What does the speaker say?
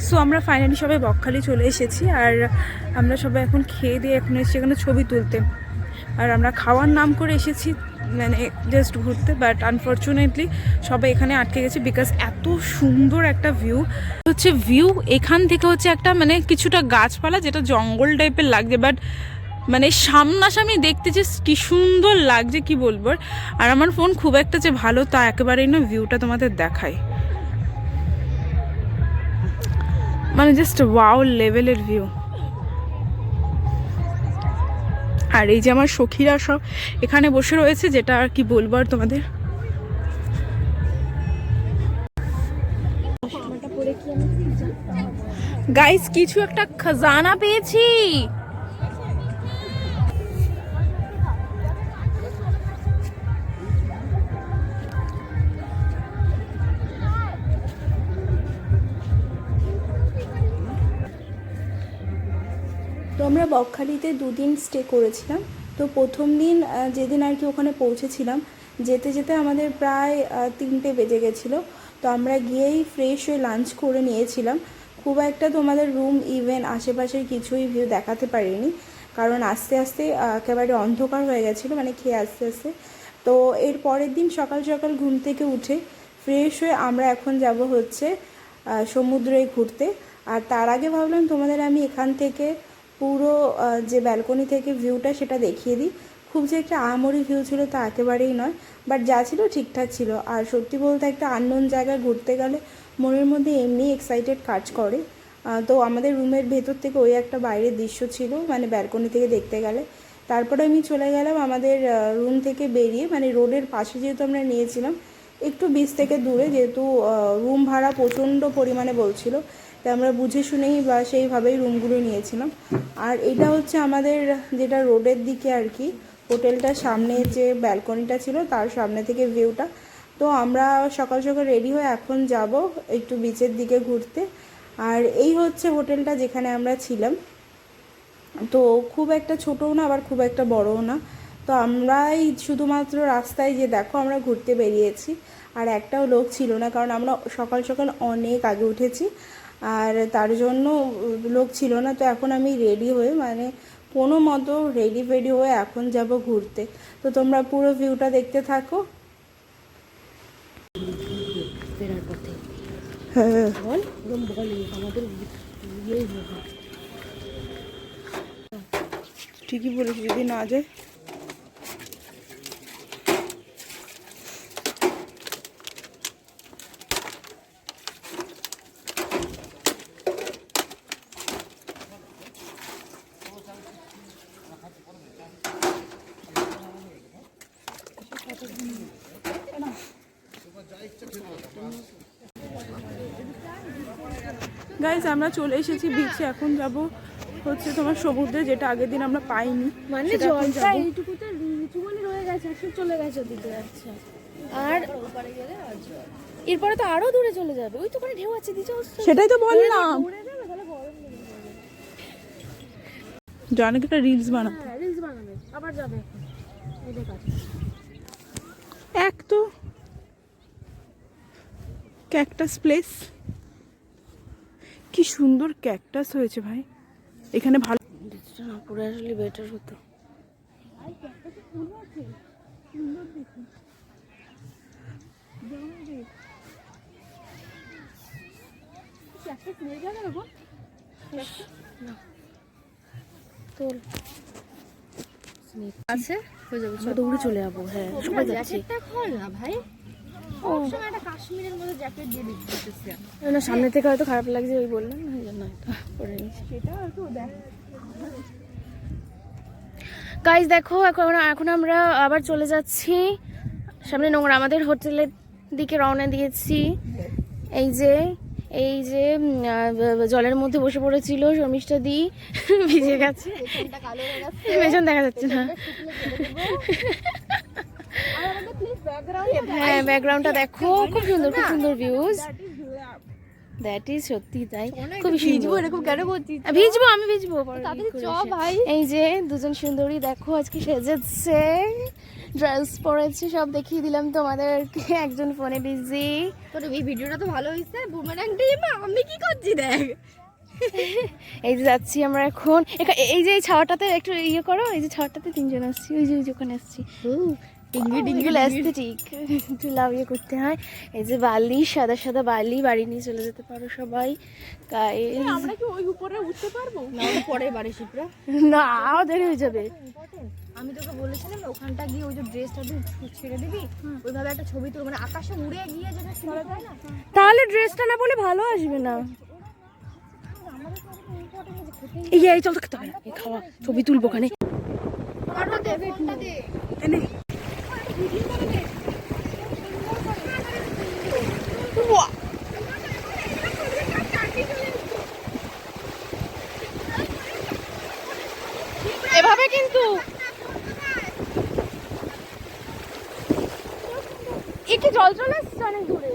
So আমরা finally সবাই বকখালি চলে এসেছি, আর আমরা সবাই এখন খেয়ে দিয়ে এখন এসেছি এখানে ছবি তুলতে। আর আমরা খাওয়ার নাম করে এসেছি মানে জাস্ট ঘুরতে, বাট আনফর্চুনেটলি সবাই এখানে আটকে গেছে বিকজ এত সুন্দর একটা ভিউ হচ্ছে। ভিউ এখান থেকে হচ্ছে একটা মানে কিছুটা গাছপালা যেটা জঙ্গল টাইপের লাগছে, বাট মানে সামনাসামনি দেখতে যে কি সুন্দর লাগছে কি বলবো। আর আমার ফোন খুব একটা যে ভালো তা একেবারেই না, ভিউটা তোমাদের দেখায় মানে জাস্ট ওয়াও লেভেলের ভিউ। আর এই যে আমার সখীরা সব এখানে বসে রয়েছে, যেটা আর কি বলবো আর তোমাদের। গাইস কিছু একটা খাজানা পেয়েছি। তো আমরা বকখালিতে দুদিন স্টে করেছিলাম। তো প্রথম দিন যেদিন আর কি ওখানে পৌঁছেছিলাম, যেতে যেতে আমাদের প্রায় 3টে বেজে গেছিলো। তো আমরা গিয়েই ফ্রেশ হয়ে লাঞ্চ করে নিয়েছিলাম। খুব একটা তোমাদের রুম ইভেন আশেপাশের কিছুই ভিউ দেখাতে পারিনি, কারণ আস্তে আস্তে একেবারে অন্ধকার হয়ে গেছিলো মানে খেয়ে আস্তে আস্তে। তো এর পরের দিন সকাল সকাল ঘুম থেকে উঠে ফ্রেশ হয়ে আমরা এখন যাব হচ্ছে সমুদ্রে ঘুরতে। আর তার আগে ভাবলাম তোমাদের আমি এখান থেকে পুরো যে ব্যালকনি থেকে ভিউটা সেটা দেখিয়ে দিই। খুব যে একটা আহামরি ভিউ ছিল তা একেবারেই নয়, বাট যা ছিল ঠিকঠাক ছিল। আর সত্যি বলতে একটা আননোন জায়গায় ঘুরতে গেলে মনের মধ্যে এমনি এক্সাইটেড কাজ করে। তো আমাদের রুমের ভেতর থেকে ওই একটা বাইরের দৃশ্য ছিল মানে ব্যালকনি থেকে দেখতে গেলে। তারপরে আমি চলে গেলাম আমাদের রুম থেকে বেরিয়ে, মানে রোডের পাশে যেহেতু আমরা নিয়েছিলাম একটু বিচ থেকে দূরে, যেহেতু রুম ভাড়া প্রচণ্ড পরিমাণে বলছিল, তাই আমরা বুঝে শুনেই বা সেইভাবেই রুমগুলো নিয়েছিলাম। আর এটা হচ্ছে আমাদের যেটা রোডের দিকে আর কি হোটেলটার সামনে যে ব্যালকনিটা ছিল তার সামনে থেকে ভিউটা। তো আমরা সকাল সকাল রেডি হয়ে এখন যাব একটু বিচের দিকে ঘুরতে। আর এই হচ্ছে হোটেলটা যেখানে আমরা ছিলাম। তো খুব একটা ছোটও না আবার খুব একটা বড়ও না। তো আমরাই শুধুমাত্র রাস্তায় যে দেখো আমরা ঘুরতে বেরিয়েছি, আর একটাও লোক ছিল না, কারণ আমরা সকাল সকাল অনেক আগে উঠেছি আর তার জন্য লোক ছিল না। তো এখন আমি রেডি হয়ে মানে কোনো মতো রেডি ফেডি হয়ে এখন যাব ঘুরতে। তো তোমরা পুরো ভিউটা দেখতে থাকো। হ্যাঁ ঠিকই বলেছি, যদি না যায়। গাইস আমরা চলে এসেছি বিচে, এখন যাব হচ্ছে তোমার সমুদ্রে, যেটা আগের দিন আমরা পাইনি। মানে জলটা এইটুকুতে নিচুমনি রয়ে গেছে, এখন চলে গেছে দিতে যাচ্ছে। আর এরপরে তো আরো দূরে চলে যাবে, ওই তো করে ঢেউ আছে দিতে। সেটাই তো বললাম, জানে একটা রিলস বানাতে। হ্যাঁ রিলস বানাবে, আবার যাবে এই দেখ আছে। এক তো ক্যাকটাস প্লেস, কি সুন্দর ক্যাকটাস হয়েছে ভাই এখানে। ভালো না পুরো আসলে বেটার হতো। আছে হয়ে যাবে, দৌড়ে চলে যাবো। হ্যাঁ সবাই যাচ্ছে না ভাই। কাশ্মীরের মধ্যে জ্যাকেট দিয়ে দিতেছে না, সামনে থেকে হয়তো খারাপ লাগছে ওই বললাম না, জন্য পরে নিয়েছি সেটা তো দেখ। গাইস দেখো এখন আমরা আবার চলে যাচ্ছি সামনে নোংরা আমাদের হোটেলের দিকে রওনা দিয়েছি। এই যে জলের মধ্যে বসে পড়েছিল শর্মিষ্ঠা দি, ভিজে গেছে, পেছন দেখা যাচ্ছে না। হ্যাঁ ব্যাকগ্রাউন্ডটা দেখো, খুব সুন্দর ভিউজ। দ্যাট ইজ সত্যি তাই, খুবই খুবই ভিজবো সুন্দর। এরকম কেন করছিস? ভিজবো, আমি ভিজবো পরে তাড়াতাড়ি করে চ এসে। ভাই। এই যে দুজন সুন্দরী দেখো আজকে সেজেছে, ড্রেস পরেছে, সব দেখিয়ে দিলাম তোমাদেরকে। একজন ফোনে বিজি। তোর এই ভিডিওটা তো ভালো হয়েছে। বুমেরাং টিম আমি কি করছি দেখ। এই যে যাচ্ছি আমরা এখন, এই যে এই ছাওয়াটাতে একটু ইয়ে করো, এই যে ছাওয়াটাতে তিনজন আসছি, ওই যে ওখানে আসছি। এগুলো aesthetic, একটু লাভ ইয়ে করতে হয়। এই যে বালি, সাদা সাদা বালি, বাড়ি নিয়ে চলে যেতে পারো সবাই। Guys, আমরা কি ওই উপরে উঠতে পারবো? না পরের বারে শিপরা। না দেরি হয়ে যাবে। আমি তোকে বলেছিলাম না ওখানটা গিয়ে ওই যে ড্রেসটা তুই ছেড়ে দিবি, ওইভাবে একটা ছবি তুল, মানে আকাশে উড়ে গিয়ে যেটা ছবি হয় না। তাহলে ড্রেসটা না বলে ভালো আসবে না। এই চল তো খেতে হবে না, এই খাওয়া ছবি তুলবো ওখানে। ফোনটা দে, ফোনটা দে। এভাবে কিন্তু একটু জল চলে আসছে অনেক দূরে।